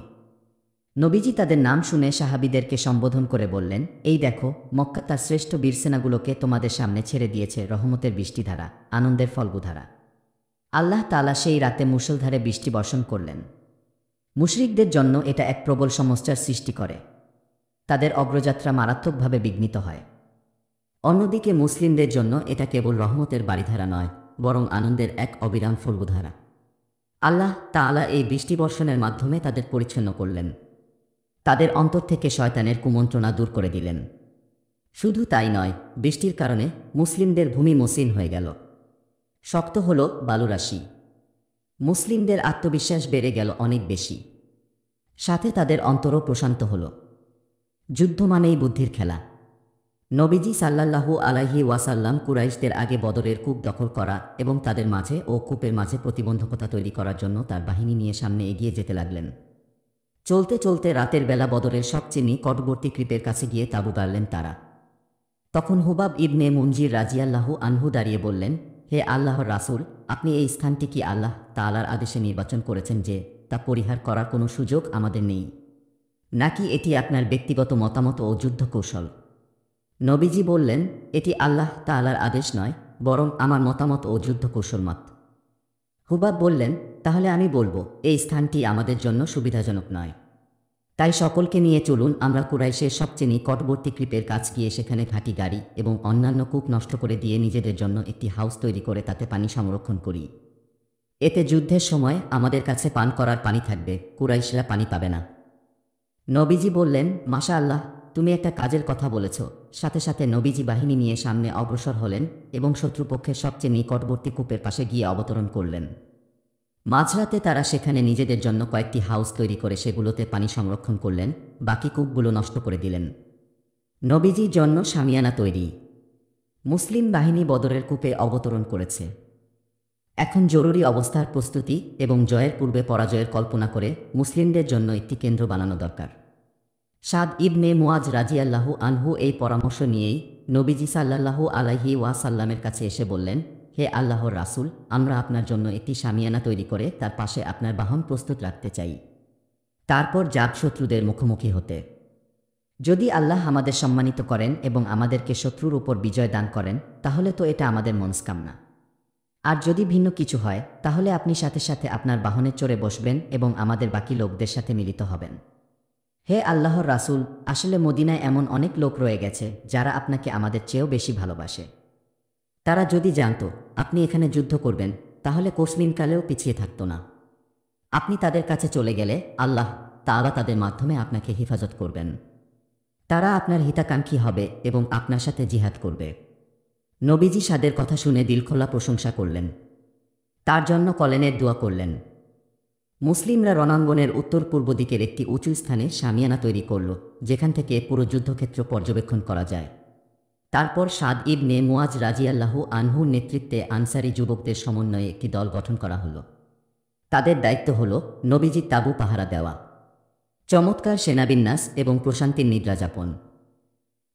নবীজি তাদের নাম শুনে সাহাবীদেরকে সম্বোধন করে বললেন, এই দেখো, মক্কা তার শ্রেষ্ঠ বীরসেনাগুলোকে তোমাদের সামনে ছেড়ে দিয়েছে রহমতের বৃষ্টিধারা, আনন্দের ফল্গুধারা। আল্লাহ তাআলা সেই রাতে মুষলধারে বৃষ্টি বর্ষণ করলেন। মুশরিকদের জন্য এটা এক প্রবল সমস্যার সৃষ্টি করে। তাদের অগ্রযাত্রা মারাত্মকভাবে বিঘ্নিত হয়। অন্যদিকে মুসলিমদের জন্য এটা কেবল রহমতের বারিধারা নয়, বরং আনন্দের এক অবিরাম ফল্গুধারা। আল্লাহ তাআলা এই বৃষ্টি বর্ষণের মাধ্যমে তাদের পরিচ্ছন্ন করলেন। তাদের অন্তর থেকে শয়তানের কুমন্ত্রণা দূর করে দিলেন। শুধু তাই নয়, বৃষ্টির কারণে মুসলিমদের ভূমি মসৃণ হয়ে গেল। শক্ত হল বালুরাশি। মুসলিমদের আত্মবিশ্বাস বেড়ে গেল অনেক বেশি। সাথে তাদের অন্তরও প্রশান্ত হল। যুদ্ধ মানেই বুদ্ধির খেলা। নবীজি সাল্লাল্লাহু আলাইহি ওয়াসাল্লাম কুরাইশদের আগে বদরের কূপ দখল করা এবং তাদের মাঝে ও কূপের মাঝে প্রতিবন্ধকতা তৈরি করার জন্য তার বাহিনী নিয়ে সামনে এগিয়ে যেতে লাগলেন। চলতে চলতে রাতের বেলা বদরের সবচেয়ে নিকটবর্তী কূপের কাছে গিয়ে তাঁবু গাড়লেন তারা। তখন হুবাব ইবনে মুনজির রাজিয়াল্লাহু আনহু দাঁড়িয়ে বললেন, হে আল্লাহর রাসূল, আপনি এই স্থানটি কি আল্লাহ তাআলার আদেশে নির্বাচন করেছেন যে তা পরিহার করার কোনো সুযোগ আমাদের নেই, নাকি এটি আপনার ব্যক্তিগত মতামত ও যুদ্ধ কৌশল? নবীজি বললেন, এটি আল্লাহ তাআলার আদেশ নয়, বরং আমার মতামত ও যুদ্ধ কৌশল মত। হুবাব বললেন, তাহলে আমি বলবো, এই স্থানটি আমাদের জন্য সুবিধাজনক নয়। তাই সকলকে নিয়ে চলুন, আমরা কুরাইশের সবচেয়ে নিকটবর্তী কূপের কাছ গিয়ে সেখানে ঘাঁটি গাড়ি এবং অন্যান্য কূপ নষ্ট করে দিয়ে নিজেদের জন্য একটি হাউস তৈরি করে তাতে পানি সংরক্ষণ করি। এতে যুদ্ধের সময় আমাদের কাছে পান করার পানি থাকবে, কুরাইশরা পানি পাবে না। নবীজি বললেন, মাশা আল্লাহ, তুমি একটা কাজের কথা বলেছ। সাথে সাথে নবীজি বাহিনী নিয়ে সামনে অগ্রসর হলেন এবং শত্রুপক্ষের সবচেয়ে নিকটবর্তী কূপের পাশে গিয়ে অবতরণ করলেন। মাঝরাতে তারা সেখানে নিজেদের জন্য কয়েকটি হাউস তৈরি করে সেগুলোতে পানি সংরক্ষণ করলেন, বাকি কূপগুলো নষ্ট করে দিলেন। নবীজির জন্য শামিয়ানা তৈরি। মুসলিম বাহিনী বদরের কূপে অবতরণ করেছে। এখন জরুরি অবস্থার প্রস্তুতি এবং জয়ের পূর্বে পরাজয়ের কল্পনা করে মুসলিমদের জন্য একটি কেন্দ্র বানানো দরকার। সাদ ইবনে মুআজ রাজিয়াল্লাহু আনহু এই পরামর্শ নিয়েই নবীজি সাল্লাল্লাহু আলাইহি ওয়াসাল্লামের কাছে এসে বললেন, হে আল্লাহর রাসূল, আমরা আপনার জন্য একটি শামিয়ানা তৈরি করে তার পাশে আপনার বাহন প্রস্তুত রাখতে চাই। তারপর যাব শত্রুদের মুখোমুখি হতে। যদি আল্লাহ আমাদের সম্মানিত করেন এবং আমাদেরকে শত্রুর উপর বিজয় দান করেন, তাহলে তো এটা আমাদের মনস্কামনা। আর যদি ভিন্ন কিছু হয়, তাহলে আপনি সাথে সাথে আপনার বাহনে চড়ে বসবেন এবং আমাদের বাকি লোকদের সাথে মিলিত হবেন। হে আল্লাহর রাসূল, আসলে মদিনায় এমন অনেক লোক রয়ে গেছে যারা আপনাকে আমাদের চেয়েও বেশি ভালোবাসে। তারা যদি জানত আপনি এখানে যুদ্ধ করবেন, তাহলে কোসমিনকালেও পিছিয়ে থাকত না। আপনি তাদের কাছে চলে গেলে আল্লাহ তাআলা তাদের মাধ্যমে আপনাকে হেফাজত করবেন। তারা আপনার হিতাকাঙ্ক্ষী হবে এবং আপনার সাথে জিহাদ করবে। নবীজি সাদের কথা শুনে দিলখোলা প্রশংসা করলেন। তার জন্য কলেনের দোয়া করলেন। মুসলিমরা রণাঙ্গনের উত্তর পূর্ব দিকের একটি উঁচু স্থানে শামিয়ানা তৈরি করল, যেখান থেকে পুরো যুদ্ধক্ষেত্র পর্যবেক্ষণ করা যায়। তারপর সাদ ইবনে মুআজ রাজিয়াল্লাহু আনহুর নেতৃত্বে আনসারী যুবকদের সমন্বয়ে একটি দল গঠন করা হলো। তাদের দায়িত্ব হল নবীজির তাঁবু পাহারা দেওয়া, চমৎকার সেনাবিন্যাস এবং প্রশান্তির নিদ্রাযাপন।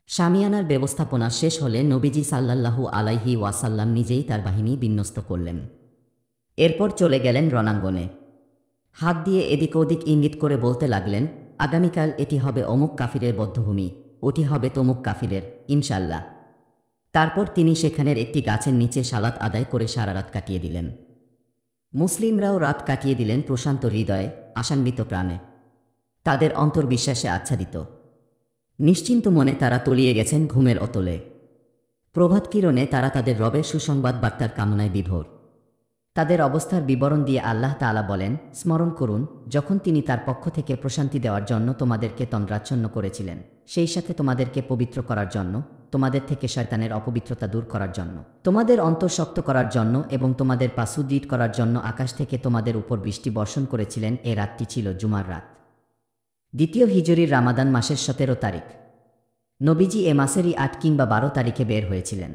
শামিয়ানার ব্যবস্থাপনা শেষ হলে নবীজি সাল্লাল্লাহু আলাইহি ওয়াসাল্লাম নিজেই তার বাহিনী বিন্যস্ত করলেন। এরপর চলে গেলেন রণাঙ্গনে। হাত দিয়ে এদিক ওদিক ইঙ্গিত করে বলতে লাগলেন, আগামীকাল এটি হবে অমুক কাফিরের বদ্ধভূমি, ওটি হবে তমুক কাফিরের, ইনশাল্লাহ। তারপর তিনি সেখানের একটি গাছের নিচে সালাত আদায় করে সারা রাত কাটিয়ে দিলেন। মুসলিমরাও রাত কাটিয়ে দিলেন প্রশান্ত হৃদয়ে, আশান্বিত প্রাণে। তাদের অন্তর্বিশ্বাসে আচ্ছাদিত। নিশ্চিন্ত মনে তারা তলিয়ে গেছেন ঘুমের অতলে। প্রভাতকিরণে তারা তাদের রবের সুসংবাদ বার্তার কামনায় বিভোর। তাদের অবস্থার বিবরণ দিয়ে আল্লাহ তাআলা বলেন, স্মরণ করুন যখন তিনি তার পক্ষ থেকে প্রশান্তি দেওয়ার জন্য তোমাদেরকে তন্দ্রাচ্ছন্ন করেছিলেন, সেই সাথে তোমাদেরকে পবিত্র করার জন্য, তোমাদের থেকে শয়তানের অপবিত্রতা দূর করার জন্য, তোমাদের অন্তর শক্ত করার জন্য এবং তোমাদের পা সুদৃঢ় করার জন্য আকাশ থেকে তোমাদের উপর বৃষ্টি বর্ষণ করেছিলেন। এ রাতটি ছিল জুমার রাত, দ্বিতীয় হিজরির রামাদান মাসের 17 তারিখ। নবীজি এ মাসেরই 8 কিংবা 12 তারিখে বের হয়েছিলেন।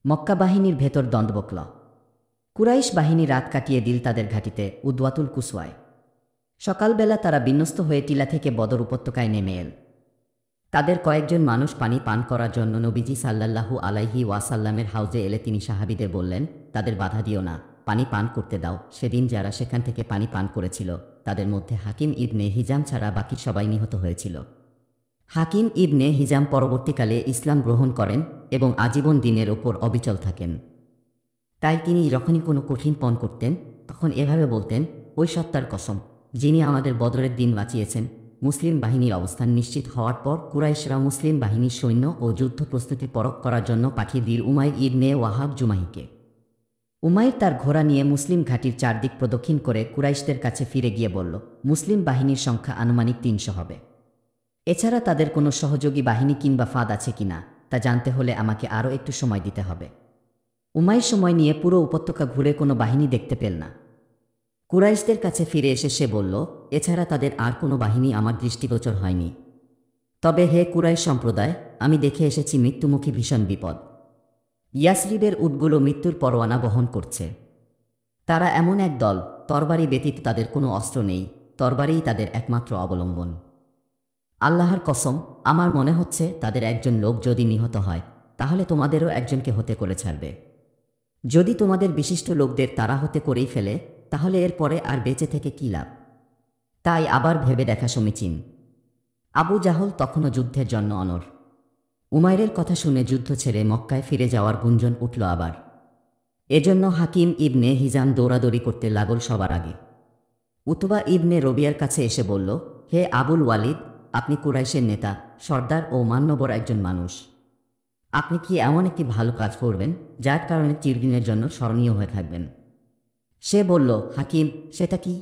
মক্কা বাহিনীর ভেতর দ্বন্দ্ববকল। কুরাইশ বাহিনী রাত কাটিয়ে দিল তাদের ঘাঁটিতে উদওয়াতুল কুসওয়ায়। সকালবেলা তারা বিন্যস্ত হয়ে টিলা থেকে বদর উপত্যকায় নেমে এল। তাদের কয়েকজন মানুষ পানি পান করার জন্য নবীজি সাল্লাল্লাহু আলাইহি ওয়াসাল্লামের হাউজে এলে তিনি সাহাবীদের বললেন, তাদের বাধা দিও না, পানি পান করতে দাও। সেদিন যারা সেখান থেকে পানি পান করেছিল তাদের মধ্যে হাকিম ইবনে হিজাম ছাড়া বাকি সবাই নিহত হয়েছিল। হাকিম ইবনে হিজাম পরবর্তীকালে ইসলাম গ্রহণ করেন এবং আজীবন দিনের ওপর অবিচল থাকেন। তাই তিনি যখনই কোনো কঠিন পণ করতেন তখন এভাবে বলতেন, ওই সত্তার কসম যিনি আমাদের বদরের দিন বাঁচিয়েছেন। মুসলিম বাহিনীর অবস্থান নিশ্চিত হওয়ার পর কুরাইশরা মুসলিম বাহিনীর সৈন্য ও যুদ্ধ প্রস্তুতি পরখ করার জন্য পাঠিয়ে দিল উমাইর ইবনে ওয়াহাব জুমাহিকে। উমাইর তার ঘোড়া নিয়ে মুসলিম ঘাঁটির চারদিক প্রদক্ষিণ করে কুরাইশদের কাছে ফিরে গিয়ে বলল, মুসলিম বাহিনীর সংখ্যা আনুমানিক 300 হবে। এছাড়া তাদের কোনো সহযোগী বাহিনী কিংবা ফাঁদ আছে কিনা তা জানতে হলে আমাকে আরও একটু সময় দিতে হবে। উমাইর সময় নিয়ে পুরো উপত্যকা ঘুরে কোনো বাহিনী দেখতে পেল না। কুরাইশদের কাছে ফিরে এসে সে বলল, এছাড়া তাদের আর কোনো বাহিনী আমার দৃষ্টিগোচর হয়নি। তবে হে কুরাইশ সম্প্রদায়, আমি দেখে এসেছি মৃত্যুমুখী ভীষণ বিপদ। ইয়াসরিবের উটগুলো মৃত্যুর পরোয়ানা বহন করছে। তারা এমন এক দল, তরবারি ব্যতীত তাদের কোনো অস্ত্র নেই, তরবারিই তাদের একমাত্র অবলম্বন। আল্লাহর কসম, আমার মনে হচ্ছে তাদের একজন লোক যদি নিহত হয় তাহলে তোমাদেরও একজনকে হতে করে ছাড়বে। যদি তোমাদের বিশিষ্ট লোকদের তারা হতে করেই ফেলে তাহলে এর পরে আর বেঁচে থেকে কী লাভ? তাই আবার ভেবে দেখা সমীচীন। আবু জাহল তখনও যুদ্ধের জন্য অনড়। উমাইরের কথা শুনে যুদ্ধ ছেড়ে মক্কায় ফিরে যাওয়ার গুঞ্জন উঠল আবার। এজন্য হাকিম ইবনে হিজাম দৌড়াদৌড়ি করতে লাগল সবার আগে। উতবা ইবনে রবিয়ার কাছে এসে বলল, হে আবুল ওয়ালিদ, আপনি কুরাইশের নেতা, সর্দার ও মান্যবর একজন মানুষ। আপনি কি এমন একটি ভালো কাজ করবেন যার কারণে চিরদিনের জন্য স্মরণীয় হয়ে থাকবেন? সে বলল, হাকিম, সেটা কি?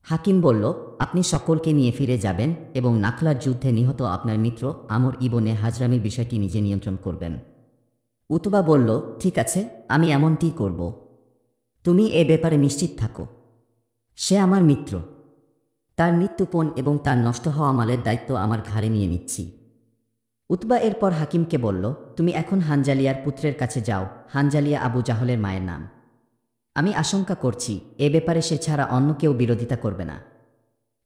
হাকিম বলল, আপনি সকলকে নিয়ে ফিরে যাবেন এবং নাখলার যুদ্ধে নিহত আপনার মিত্র আমর ইবনে হাজরামির বিষয়টি নিজে নিয়ন্ত্রণ করবেন। উতবা বলল, ঠিক আছে, আমি এমনটিই করব। তুমি এ ব্যাপারে নিশ্চিত থাকো। সে আমার মিত্র। তার মৃত্যুপণ এবং তার নষ্ট হওয়া মালের দায়িত্ব আমার ঘাড়ে নিয়ে নিচ্ছি। উতবা এরপর হাকিমকে বলল, তুমি এখন হানজালিয়ার পুত্রের কাছে যাও। হানজালিয়া আবু জাহলের মায়ের নাম। আমি আশঙ্কা করছি এ ব্যাপারে সে ছাড়া অন্য কেউ বিরোধিতা করবে না।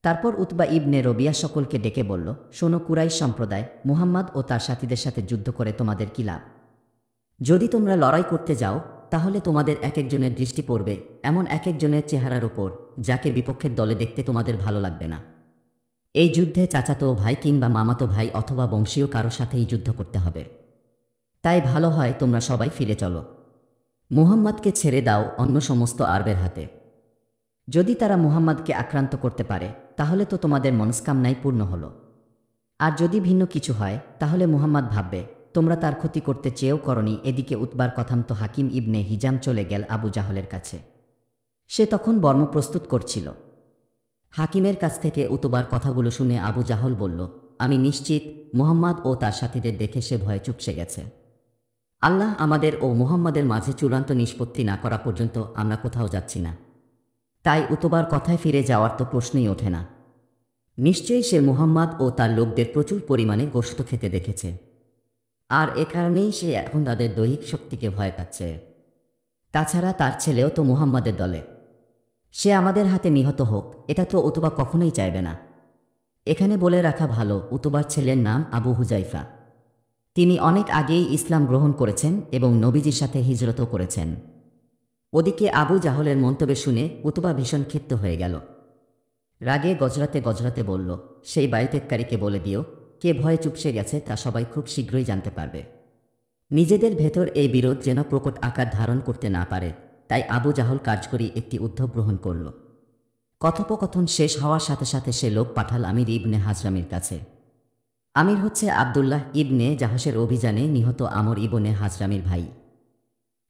তারপর উতবা ইবনে রবিয়া সকলকে ডেকে বলল, শোনো কুরাইশ সম্প্রদায়, মুহাম্মদ ও তার সাথীদের সাথে যুদ্ধ করে তোমাদের কী লাভ? যদি তোমরা লড়াই করতে যাও তাহলে তোমাদের এক একজনের দৃষ্টি পড়বে এমন এক একজনের চেহারার ওপর যাকে বিপক্ষের দলে দেখতে তোমাদের ভালো লাগবে না। এই যুদ্ধে চাচাতো ভাই কিংবা মামাতো ভাই অথবা বংশীয় কারো সাথেই যুদ্ধ করতে হবে। তাই ভালো হয় তোমরা সবাই ফিরে চলো। মুহাম্মদকে ছেড়ে দাও অন্য সমস্ত আরবের হাতে। যদি তারা মুহাম্মদকে আক্রান্ত করতে পারে তাহলে তো তোমাদের মনস্কামনাই পূর্ণ হলো। আর যদি ভিন্ন কিছু হয় তাহলে মুহাম্মদ ভাববে তোমরা তার ক্ষতি করতে চেয়েও করনি। এদিকে উতবার কথামতো হাকিম ইবনে হিজাম চলে গেল আবু জাহলের কাছে। সে তখন বর্ম প্রস্তুত করছিল। হাকিমের কাছ থেকে উতবার কথাগুলো শুনে আবু জাহল বলল, আমি নিশ্চিত মুহাম্মদ ও তার সাথীদের দেখে সে ভয়ে চুপসে গেছে। আল্লাহ আমাদের ও মুহাম্মদের মাঝে চূড়ান্ত নিষ্পত্তি না করা পর্যন্ত আমরা কোথাও যাচ্ছি না। তাই উতবার কথায় ফিরে যাওয়ার তো প্রশ্নই ওঠে না। নিশ্চয়ই সে মুহাম্মদ ও তার লোকদের প্রচুর পরিমাণে গোশত খেতে দেখেছে, আর এ কারণেই সে এখন তাদের দৈহিক শক্তিকে ভয় পাচ্ছে। তাছাড়া তার ছেলেও তো মুহাম্মদের দলে। সে আমাদের হাতে নিহত হোক এটা তো উতবা কখনোই চাইবে না। এখানে বলে রাখা ভালো, উতবার ছেলের নাম আবু হুজাইফা। তিনি অনেক আগেই ইসলাম গ্রহণ করেছেন এবং নবীজির সাথে হিজরতও করেছেন। ওদিকে আবু জাহলের মন্তব্য শুনে উতবা ভীষণ ক্ষিপ্ত হয়ে গেল। রাগে গজরাতে গজরাতে বলল, সেই বায়ুত্যাগকারীকে বলে দিও কে ভয়ে চুপসে গেছে তা সবাই খুব শীঘ্রই জানতে পারবে। নিজেদের ভেতর এই বিরোধ যেন প্রকট আকার ধারণ করতে না পারে, তাই আবু জাহল কার্যকরী একটি উদ্যোগ গ্রহণ করল। কথোপকথন শেষ হওয়ার সাথে সাথে সে লোক পাঠাল আমির ইবনে হাজরামির কাছে। আমির হচ্ছে আবদুল্লাহ ইবনে জাহাসের অভিযানে নিহত আমর ইবনে হাজরামির ভাই।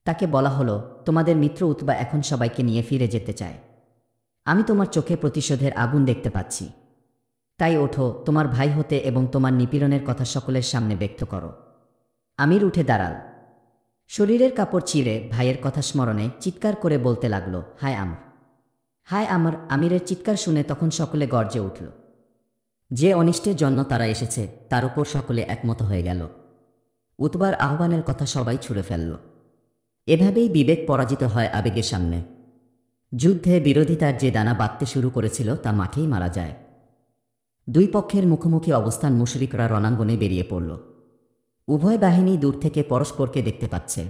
তাকে বলা হলো, তোমাদের মিত্র উতবা এখন সবাইকে নিয়ে ফিরে যেতে চায়। আমি তোমার চোখে প্রতিশোধের আগুন দেখতে পাচ্ছি। তাই ওঠো, তোমার ভাই হতে এবং তোমার নিপীড়নের কথা সকলের সামনে ব্যক্ত করো। আমির উঠে দাঁড়াল। শরীরের কাপড় চিরে ভাইয়ের কথা স্মরণে চিৎকার করে বলতে লাগল, হায় আমর, হায় আমার। আমিরের চিৎকার শুনে তখন সকলে গর্জে উঠল। যে অনিষ্টের জন্য তারা এসেছে তার উপর সকলে একমত হয়ে গেল। উতবার আহ্বানের কথা সবাই ছুঁড়ে ফেলল। এভাবেই বিবেক পরাজিত হয় আবেগের সামনে। যুদ্ধে বিরোধিতার যে দানা বাঁধতে শুরু করেছিল তা মাঠেই মারা যায়। দুই পক্ষের মুখোমুখি অবস্থান মুশরিকরা রণাঙ্গনে বেরিয়ে পড়ল। উভয় বাহিনী দূর থেকে পরস্পরকে দেখতে পাচ্ছে।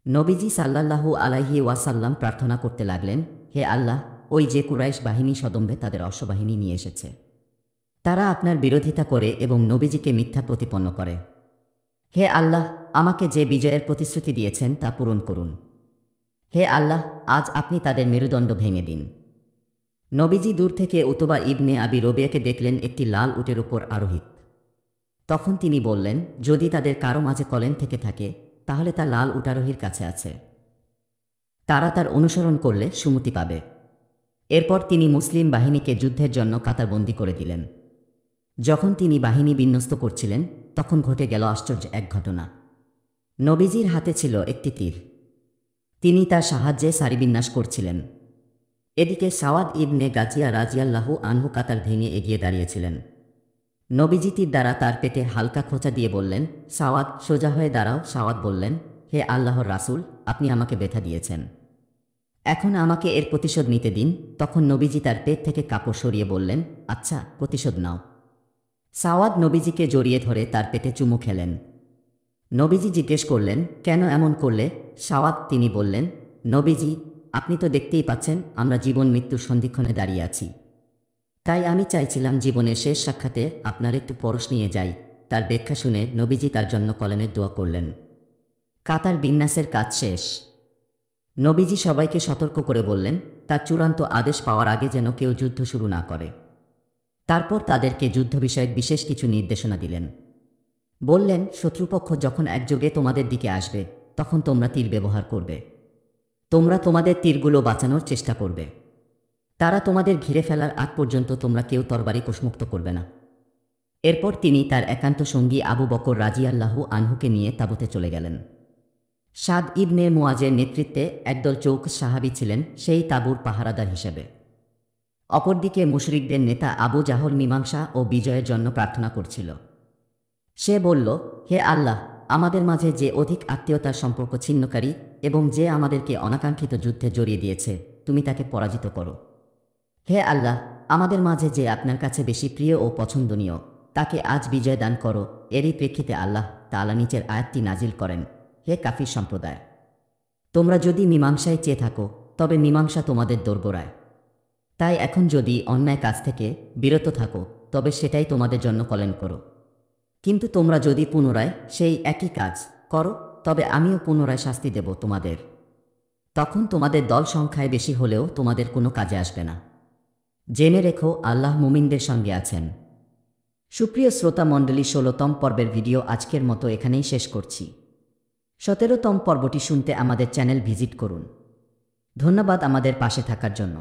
নবীজি সাল্লাল্লাহু আলাইহি ওয়াসাল্লাম প্রার্থনা করতে লাগলেন, হে আল্লাহ, ওই যে কুরাইশ বাহিনী সদম্ভে তাদের অশ্ববাহিনী নিয়ে এসেছে, তারা আপনার বিরোধিতা করে এবং নবীজিকে মিথ্যা প্রতিপন্ন করে। হে আল্লাহ, আমাকে যে বিজয়ের প্রতিশ্রুতি দিয়েছেন তা পূরণ করুন। হে আল্লাহ, আজ আপনি তাদের মেরুদণ্ড ভেঙে দিন। নবীজি দূর থেকে উতবা ইবনে আবি রবিয়াকে দেখলেন একটি লাল উটের উপর আরোহিত। তখন তিনি বললেন, যদি তাদের কারো মাঝে কলেন থেকে থাকে তাহলে তা লাল উটারোহীর কাছে আছে। তারা তার অনুসরণ করলে সুমতি পাবে। এরপর তিনি মুসলিম বাহিনীকে যুদ্ধের জন্য কাতারবন্দি করে দিলেন। যখন তিনি বাহিনী বিন্যস্ত করছিলেন তখন ঘটে গেল আশ্চর্য এক ঘটনা। নবীজির হাতে ছিল একটি তীর। তিনি তার সাহায্যে সারিবিন্যাস করছিলেন। এদিকে সাওয়াদ ইবনে গাজিয়া রাজিয়াল্লাহু আনহু কাতার ভেঙে এগিয়ে দাঁড়িয়েছিলেন। নবীজি তীর দ্বারা তার পেটে হালকা খোঁচা দিয়ে বললেন, সাওয়াদ, সোজা হয়ে দাঁড়াও। সাওয়াদ বললেন, হে আল্লাহর রাসূল, আপনি আমাকে ব্যথা দিয়েছেন, এখন আমাকে এর প্রতিশোধ নিতে দিন। তখন নবীজি তার পেট থেকে কাপড় সরিয়ে বললেন, আচ্ছা, প্রতিশোধ নাও। সাওয়াদ নবীজিকে জড়িয়ে ধরে তার পেটে চুমু খেলেন। নবীজি জিজ্ঞেস করলেন, কেন এমন করলে? সাওয়াদ তিনি বললেন, নবীজি, আপনি তো দেখতেই পাচ্ছেন আমরা জীবন মৃত্যুর সন্ধিক্ষণে দাঁড়িয়ে আছি। তাই আমি চাইছিলাম জীবনের শেষ সাক্ষাতে আপনার একটু পরশ নিয়ে যাই। তার ব্যাখ্যা শুনে নবীজি তার জন্য কলেনের দোয়া করলেন। কাতার বিন্যাসের কাজ শেষ। নবীজি সবাইকে সতর্ক করে বললেন, তার চূড়ান্ত আদেশ পাওয়ার আগে যেন কেউ যুদ্ধ শুরু না করে। তারপর তাদেরকে যুদ্ধ বিষয়ক বিশেষ কিছু নির্দেশনা দিলেন। বললেন, শত্রুপক্ষ যখন একযোগে তোমাদের দিকে আসবে তখন তোমরা তীর ব্যবহার করবে। তোমরা তোমাদের তীরগুলো বাঁচানোর চেষ্টা করবে। তারা তোমাদের ঘিরে ফেলার আগ পর্যন্ত তোমরা কেউ তরবারি কোষমুক্ত করবে না। এরপর তিনি তার একান্ত সঙ্গী আবু বকর রাজিয়াল্লাহু আনহুকে নিয়ে তাঁবুতে চলে গেলেন। সাদ ইবনে মুআজের নেতৃত্বে একদল চৌক সাহাবী ছিলেন সেই তাঁবুর পাহারাদার হিসেবে। অপরদিকে মুশরিকদের নেতা আবু জাহল মীমাংসা ও বিজয়ের জন্য প্রার্থনা করছিল। সে বলল, হে আল্লাহ, আমাদের মাঝে যে অধিক আত্মীয়তার সম্পর্ক ছিন্নকারী এবং যে আমাদেরকে অনাকাঙ্ক্ষিত যুদ্ধে জড়িয়ে দিয়েছে, তুমি তাকে পরাজিত করো। হে আল্লাহ, আমাদের মাঝে যে আপনার কাছে বেশি প্রিয় ও পছন্দনীয়, তাকে আজ বিজয় দান করো। এরই প্রেক্ষিতে আল্লাহ তাআলা নিচের আয়াতটি নাজিল করেন, হে কাফির সম্প্রদায়, তোমরা যদি মীমাংসায় চেয়ে থাকো তবে মীমাংসা তোমাদের দোরগোড়ায়। তাই এখন যদি অন্যায় কাজ থেকে বিরত থাকো তবে সেটাই তোমাদের জন্য কল্যাণ করো। কিন্তু তোমরা যদি পুনরায় সেই একই কাজ করো তবে আমিও পুনরায় শাস্তি দেব তোমাদের। তখন তোমাদের দল সংখ্যায় বেশি হলেও তোমাদের কোনো কাজে আসবে না। জেনে রেখো, আল্লাহ মুমিনদের সঙ্গে আছেন। সুপ্রিয় শ্রোতা মণ্ডলী, ১৬তম পর্বের ভিডিও আজকের মতো এখানেই শেষ করছি। ১৭তম পর্বটি শুনতে আমাদের চ্যানেল ভিজিট করুন। ধন্যবাদ আমাদের পাশে থাকার জন্য।